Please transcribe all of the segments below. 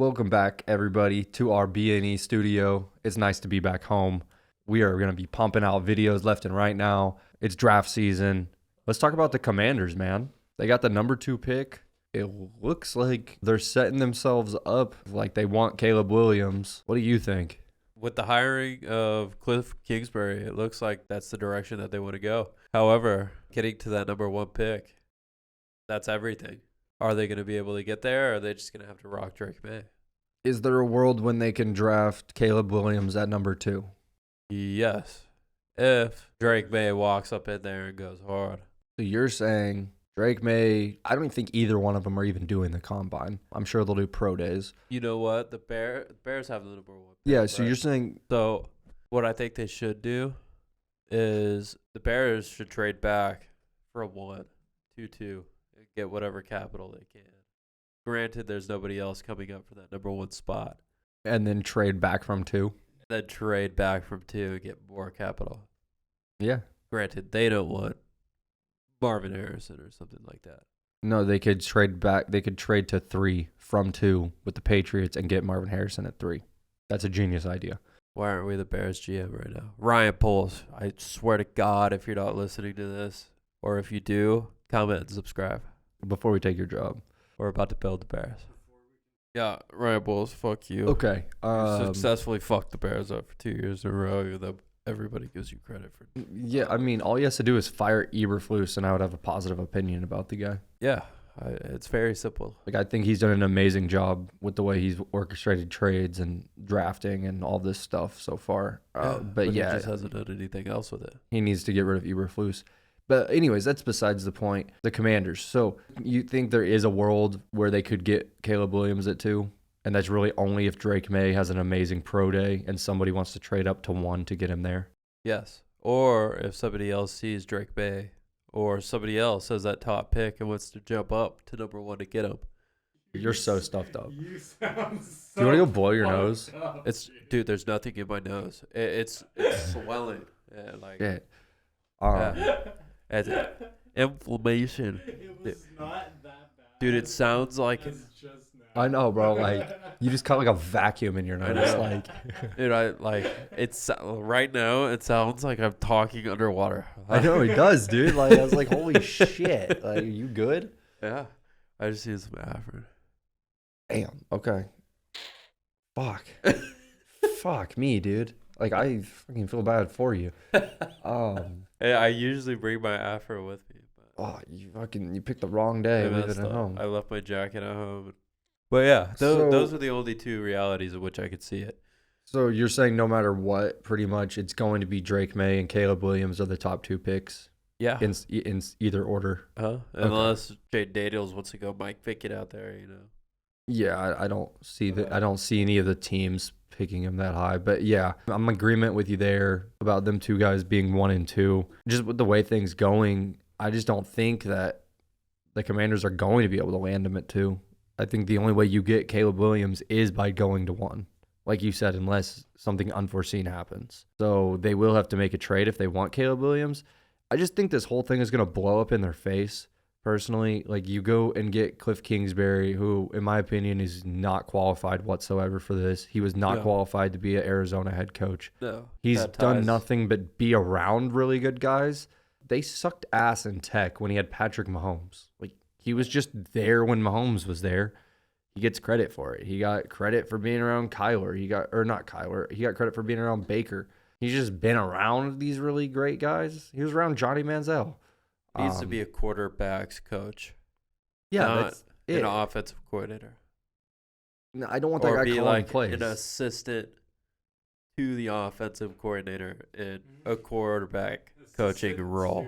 Welcome back, everybody, to our B&E studio. It's nice to be back home. We are going to be pumping out videos left and right now. It's draft season. Let's talk about the Commanders, man. They got the number 2 pick. It looks like they're setting themselves up like they want Caleb Williams. What do you think? With the hiring of Cliff Kingsbury, it looks like that's the direction that they want to go. However, getting to that number 1 pick, that's everything. Are they going to be able to get there, or are they just going to have to rock Drake Maye? Is there a world when they can draft Caleb Williams at number 2? Yes. If Drake Maye walks up in there and goes hard. So you're saying Drake Maye, I don't think either one of them are even doing the combine. I'm sure they'll do pro days. You know what? The Bears have the number 1 pick. Yeah, so right? you're saying... So what I think they should do is the Bears should trade back for a 1, 2, and get whatever capital they can. Granted, there's nobody else coming up for that number 1 spot. And then trade back from 2? Then trade back from 2 and get more capital. Yeah. Granted, they don't want Marvin Harrison or something like that. No, they could trade back. They could trade to 3 from 2 with the Patriots and get Marvin Harrison at 3. That's a genius idea. Why aren't we the Bears GM right now? Ryan Poles, I swear to God, if you're not listening to this, or if you do, comment and subscribe. Before we take your job. We're about to build the Bears. Yeah, Ryan Poles, fuck you. Okay. You successfully fucked the Bears up for 2 years in a row, even though everybody gives you credit for it. Yeah, I mean, all he has to do is fire Eberflus, and I would have a positive opinion about the guy. Yeah, it's very simple. Like, I think he's done an amazing job with the way he's orchestrated trades and drafting and all this stuff so far. But he yeah, just hasn't done anything else with it. he needs to get rid of Eberflus. But anyways, that's besides the point. The Commanders. So you think there is a world where they could get Caleb Williams at 2? And that's really only if Drake Maye has an amazing pro day and somebody wants to trade up to 1 to get him there? Yes. Or if somebody else sees Drake Maye, or somebody else has that top pick and wants to jump up to number 1 to get him. You're so stuffed up. You sound so Do you want to go blow your nose? up, Dude, there's nothing in my nose. It's swelling. Yeah, like Yeah. It's inflammation. It was not that bad. Dude, it sounds like As just now. I know, bro. Like, you just caught like a vacuum in your I nose. know. Like, dude, it's right now it sounds like I'm talking underwater. I know he does, dude. Like, I was like, holy shit. Like, are you good? Yeah. I just need some Afrin. Damn. Okay. Fuck. Fuck me, dude. Like, I fucking feel bad for you. Hey, I usually bring my Afro with me, but Oh, you picked the wrong day. Leave it at home. I left my jacket at home. But yeah, those are the only 2 realities of which I could see it. So you're saying no matter what, pretty much it's going to be Drake Maye and Caleb Williams are the top 2 picks Yeah. in either order. Unless Jade Daniels wants to go Mike Pickett out there, you know. Yeah, I don't see that. I don't see any of the teams picking him that high. But yeah, I'm in agreement with you there about them 2 guys being 1 and 2. Just with the way things going, I just don't think that the Commanders are going to be able to land him at 2. I think the only way you get Caleb Williams is by going to 1, like you said, unless something unforeseen happens. So they will have to make a trade if they want Caleb Williams. I just think this whole thing is going to blow up in their face. Personally, like, you go and get Cliff Kingsbury, who, in my opinion, is not qualified whatsoever for this. He was not qualified to be an Arizona head coach. No. He's done nothing but be around really good guys. They sucked ass in Tech when he had Patrick Mahomes. Like, he was just there when Mahomes was there. He gets credit for it. He got credit for being around Kyler. He got credit for being around Baker. He's just been around these really great guys. He was around Johnny Manziel. Needs to be a quarterback's coach. Yeah, not that's it. an offensive coordinator. No, I don't want that Or guy be calling like plays. an assistant to the offensive coordinator in a quarterback coaching role.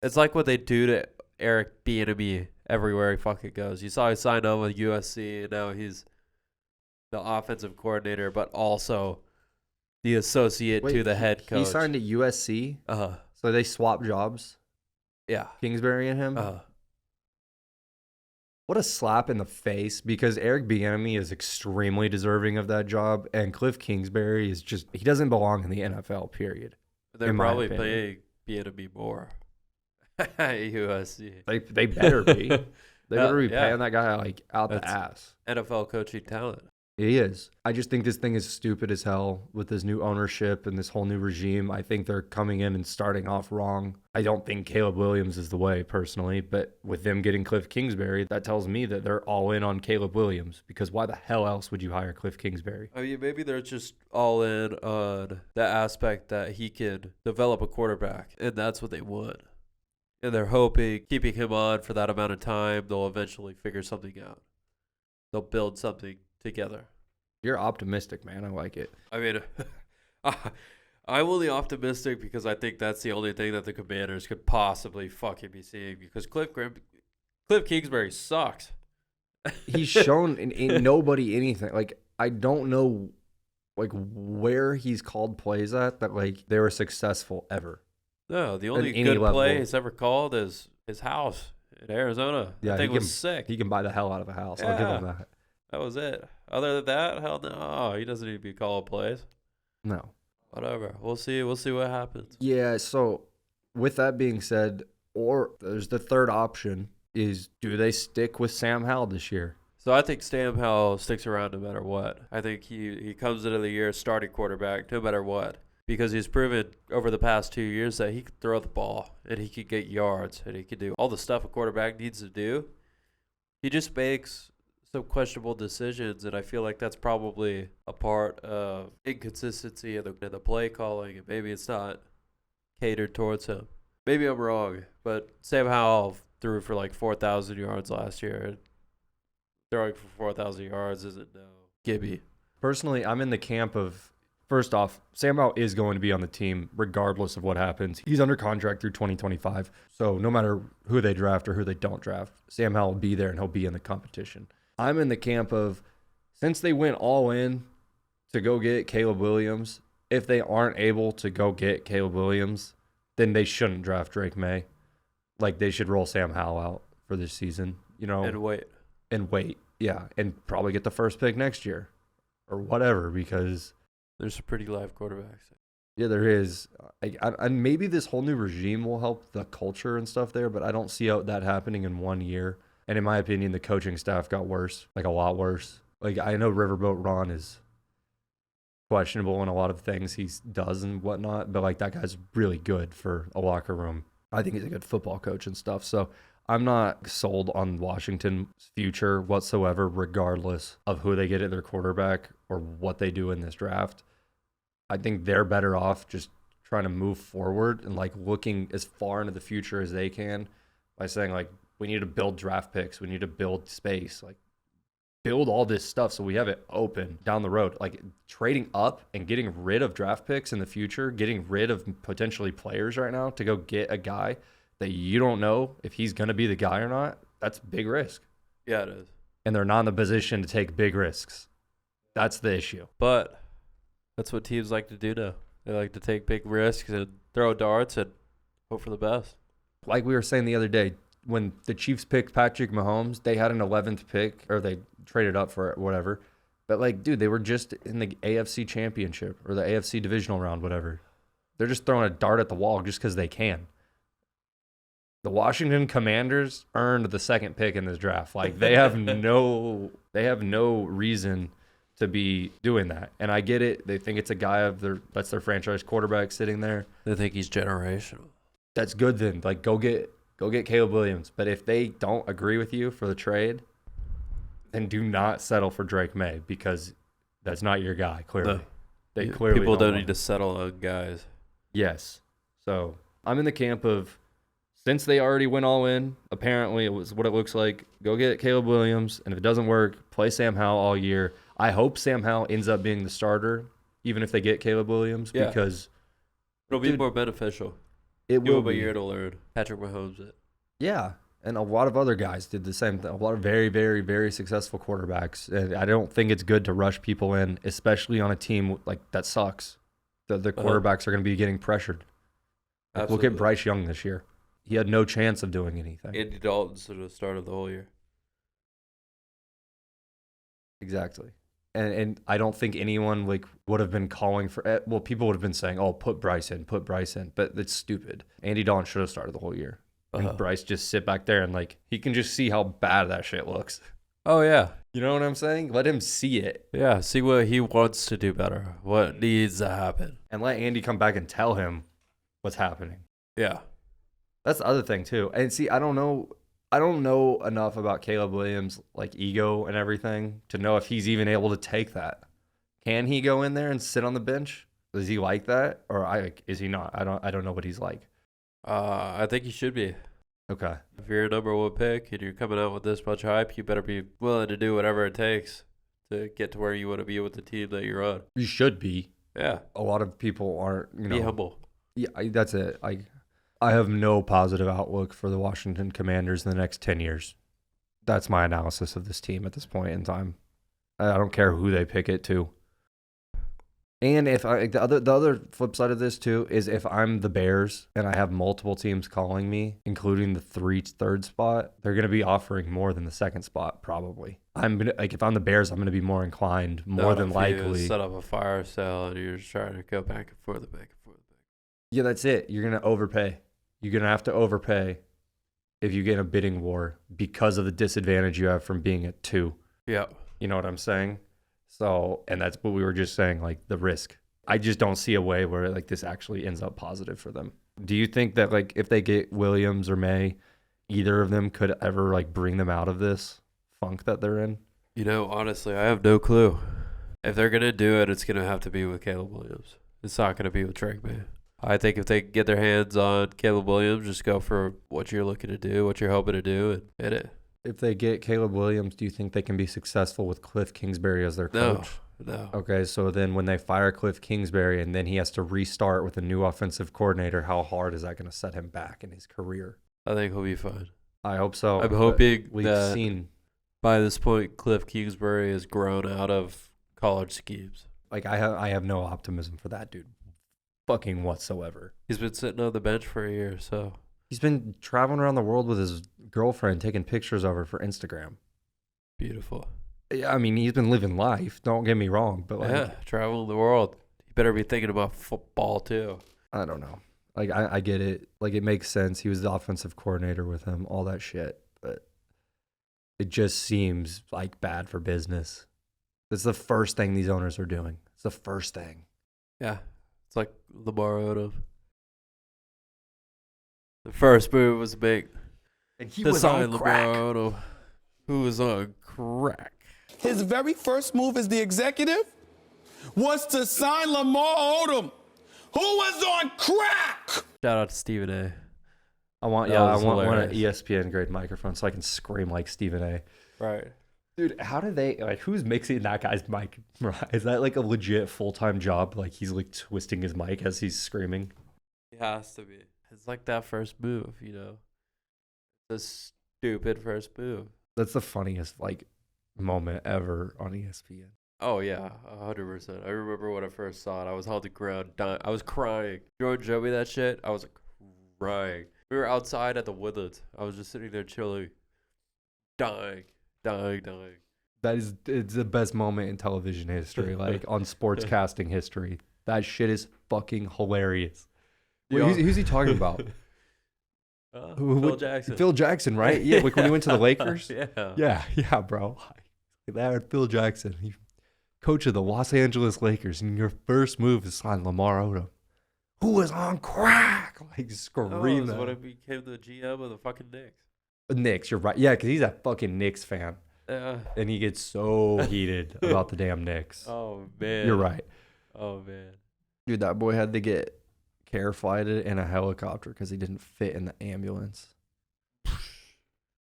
It's like what they do to Eric Bieniemy everywhere he fucking goes. You saw he signed on with USC, and now he's the offensive coordinator, but also the associate Wait, to the head coach. He signed at USC, Uh-huh. so they swapped jobs, Yeah. Kingsbury and him. Uh-huh. What a slap in the face, because Eric Bieniemy is extremely deserving of that job, and Cliff Kingsbury is just, he doesn't belong in the NFL, period. They're in my probably opinion. paying Bieniemy more. USC. They better be. They better be Yeah. paying that guy like out the That's- ass. NFL coaching talent. He is. I just think this thing is stupid as hell with this new ownership and this whole new regime. I think they're coming in and starting off wrong. I don't think Caleb Williams is the way personally, but with them getting Cliff Kingsbury, that tells me that they're all in on Caleb Williams, because why the hell else would you hire Cliff Kingsbury? I mean, maybe they're just all in on the aspect that he can develop a quarterback, and that's what they want. And they're hoping, keeping him on for that amount of time, they'll eventually figure something out. They'll build something together. You're optimistic, man. I like it. I mean, I'm only optimistic because I think that's the only thing that the Commanders could possibly fucking be seeing, because Cliff Kingsbury sucks. He's shown in nobody anything. Like, I don't know, like, where he's called plays at that, like, they were successful ever. No, the only any good level. play he's ever called is his house in Arizona. Yeah, I think he it was sick. He can buy the hell out of a house. I'll give him that. That was it. Other than that, hell no. He doesn't need to be calling plays. No. Whatever. We'll see. We'll see what happens. Yeah, so with that being said, or there's the third option is, do they stick with Sam Howell this year? So I think Sam Howell sticks around no matter what. I think he comes into the year starting quarterback no matter what, because he's proven over the past 2 years that he can throw the ball and he can get yards and he can do all the stuff a quarterback needs to do. He just makes some questionable decisions, and I feel like that's probably a part of inconsistency in the play calling, and maybe it's not catered towards him. Maybe I'm wrong, but Sam Howell threw for like 4,000 yards last year, and throwing for 4,000 yards isn't no Gibby. Personally, I'm in the camp of, first off, Sam Howell is going to be on the team regardless of what happens. He's under contract through 2025, so no matter who they draft or who they don't draft, Sam Howell will be there and he'll be in the competition. I'm in the camp of, since they went all in to go get Caleb Williams, if they aren't able to go get Caleb Williams, then they shouldn't draft Drake Maye. Like, they should roll Sam Howell out for this season, you know. And wait. Yeah, and probably get the first pick next year or whatever, because There's some pretty live quarterbacks. yeah, there is. And maybe this whole new regime will help the culture and stuff there, but I don't see that happening in 1 year. And in my opinion, the coaching staff got worse, like a lot worse. Like, I know Riverboat Ron is questionable in a lot of things he does and whatnot, but like, that guy's really good for a locker room. I think he's a good football coach and stuff. So I'm not sold on Washington's future whatsoever, regardless of who they get at their quarterback or what they do in this draft. I think they're better off just trying to move forward and like looking as far into the future as they can by saying, like, we need to build draft picks, we need to build space, like build all this stuff so we have it open down the road. Like, trading up and getting rid of draft picks in the future, getting rid of potentially players right now to go get a guy that you don't know if he's going to be the guy or not, that's big risk. Yeah, it is. And they're not in the position to take big risks. That's the issue. But that's what teams like to do now. They like to take big risks and throw darts and hope for the best. Like we were saying the other day, when the Chiefs picked Patrick Mahomes, they had an 11th pick, or they traded up for it, whatever. But like, dude, they were just in the AFC championship or the AFC divisional round, whatever. They're just throwing a dart at the wall just because they can. The Washington Commanders earned the second pick in this draft. Like, they have no reason to be doing that. And I get it. They think it's a guy that's their franchise quarterback sitting there. They think he's generational. That's good then. Like, go get Caleb Williams. But if they don't agree with you for the trade, then do not settle for Drake Maye, because that's not your guy, clearly. No. They clearly People don't want need to settle on guys. Yes. So I'm in the camp of, since they already went all in, apparently it was what it looks like, go get Caleb Williams, and if it doesn't work, play Sam Howell all year. I hope Sam Howell ends up being the starter, even if they get Caleb Williams, because it'll be more beneficial. It will be a be. year to learn. Patrick Mahomes it. Yeah, and a lot of other guys did the same thing. A lot of very, very, very successful quarterbacks, and I don't think it's good to rush people in, especially on a team like that sucks. The quarterbacks are going to be getting pressured. Like, look at Bryce Young this year. He had no chance of doing anything. Andy Dalton should have started the whole year. Exactly. And I don't think anyone like would have been calling for, well, people would have been saying, oh, put Bryce in, but it's stupid. Andy Dalton should have started the whole year. And Bryce just sit back there and like, he can just see how bad that shit looks. Oh, yeah. You know what I'm saying? Let him see it. Yeah, see what he wants to do better. What needs to happen. And let Andy come back and tell him what's happening. Yeah. That's the other thing too. And see, I don't know enough about Caleb Williams' like ego and everything to know if he's even able to take that. Can he go in there and sit on the bench? Is he like that, or is he not? I don't know what he's like. I think he should be. Okay. If you're a number one pick and you're coming out with this much hype, you better be willing to do whatever it takes to get to where you want to be with the team that you're on. You should be. Yeah. A lot of people aren't. Be humble. Yeah, that's it. I have no positive outlook for the Washington Commanders in the next 10 years. That's my analysis of this team at this point in time. I don't care who they pick it to. And if the other flip side of this too is if I'm the Bears and I have multiple teams calling me, including the third spot, they're gonna be offering more than the second spot probably. If I'm the Bears, I'm gonna be more inclined, more than likely. You set up a fire sale and you're just trying to go back and forth. Yeah, that's it. You're gonna overpay. You're gonna have to overpay if you get in a bidding war because of the disadvantage you have from being at 2. Yeah. You know what I'm saying? So, and that's what we were just saying, like the risk. I just don't see a way where like this actually ends up positive for them. Do you think that like if they get Williams or Maye, either of them could ever like bring them out of this funk that they're in? You know, honestly, I have no clue. If they're going to do it, it's going to have to be with Caleb Williams. It's not going to be with Drake Maye. I think if they get their hands on Caleb Williams, just go for what you're looking to do, what you're hoping to do, and hit it. If they get Caleb Williams, do you think they can be successful with Cliff Kingsbury as their coach? No. Okay, so then when they fire Cliff Kingsbury and then he has to restart with a new offensive coordinator, how hard is that going to set him back in his career? I think he'll be fine. I hope so. I'm hoping we've that seen by this point, Cliff Kingsbury has grown out of college schemes. Like I have no optimism for that dude, fucking whatsoever. He's been sitting on the bench for a year, so he's been traveling around the world with his girlfriend, taking pictures of her for Instagram. Beautiful. Yeah, I mean he's been living life. Don't get me wrong, but like, yeah, traveling the world. You better be thinking about football too. I don't know. Like I get it. Like it makes sense. He was the offensive coordinator with him, all that shit. But it just seems like bad for business. That's the first thing these owners are doing. It's the first thing. Yeah. It's like Lamar Odom. The first move was big. And he to was sign on Lamar crack. Odom, who was on crack. His very first move as the executive was to sign Lamar Odom, who was on crack. Shout out to Stephen A. I want That was one hilarious. ESPN grade microphone so I can scream like Stephen A. Right. Dude, how do they like? Who's mixing that guy's mic? Is that like a legit full-time job? Like he's like twisting his mic as he's screaming. It has to be. It's like that first move, you know. The stupid first move. That's the funniest like moment ever on ESPN. Oh yeah, 100%. I remember when I first saw it. I was on the ground, dying. I was crying. Jordan showed me that shit. I was like crying. We were outside at the Woodlands. I was just sitting there chilling, dying. It's the best moment in television history, like on sportscasting history. That shit is fucking hilarious. Wait, Yeah. who's he talking about? Phil Jackson. Phil Jackson, right? Yeah, like when he went to the Lakers. Yeah. Yeah, bro. That Phil Jackson, coach of the Los Angeles Lakers, and your first move is sign Lamar Odom, who was on crack, like screaming. That's when I became the GM of the fucking Knicks. Knicks, you're right. Yeah, because he's a fucking Knicks fan, Yeah. and he gets so heated about the damn Knicks. Oh man. You're right, Oh man. dude. That boy had to get care flighted in a helicopter because he didn't fit in the ambulance.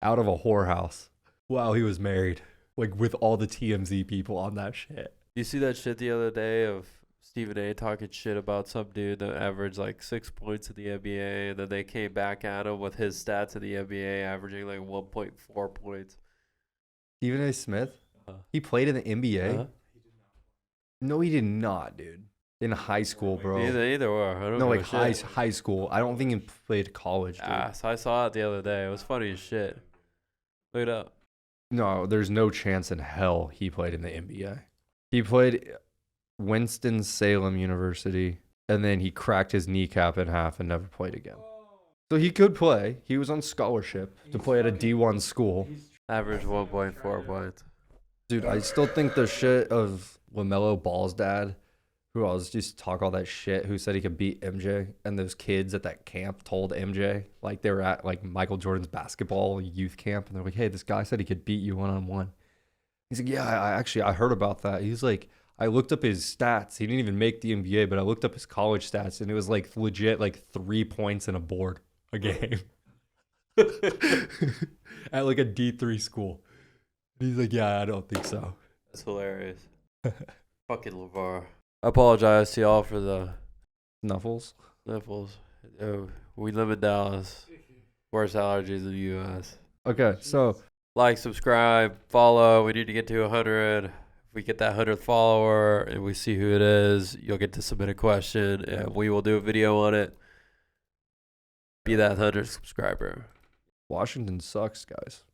Out of a whorehouse while he was married, like with all the TMZ people on that shit. You see that shit the other day of Stephen A. talking shit about some dude that averaged like 6 points in the NBA, and then they came back at him with his stats in the NBA, averaging like 1.4 points. Stephen A. Smith, Uh-huh. he played in the NBA. Uh-huh. No, he did not, dude. In high school, bro. Either or. I don't No, give like a shit. high school. I don't think he played college, dude. So I saw it the other day. It was funny as shit. Look it up. No, there's no chance in hell he played in the NBA. He played Winston-Salem University, and then he cracked his kneecap in half and never played again. So he could play. He was on scholarship to play at a D1 school. Average 1.4 points. Dude, I still think the shit of LaMelo Ball's dad, who I was just talk all that shit, who said he could beat MJ, and those kids at that camp told MJ, like they were at like Michael Jordan's basketball youth camp, and they're like, hey, this guy said he could beat you one-on-one. He's like, yeah, I heard about that. He's like, I looked up his stats. He didn't even make the NBA, but I looked up his college stats, and it was like legit like 3 points in a board a game at like a D3 school. He's like, yeah, I don't think so. That's hilarious. Fucking LeVar. I apologize to y'all for the Snuffles. nipples. We live in Dallas. Worst allergies in the U.S. Okay, so Like, subscribe, follow. We need to get to 100. If we get that 100th follower and we see who it is, you'll get to submit a question, and we will do a video on it. Be that 100th subscriber. Washington sucks, guys.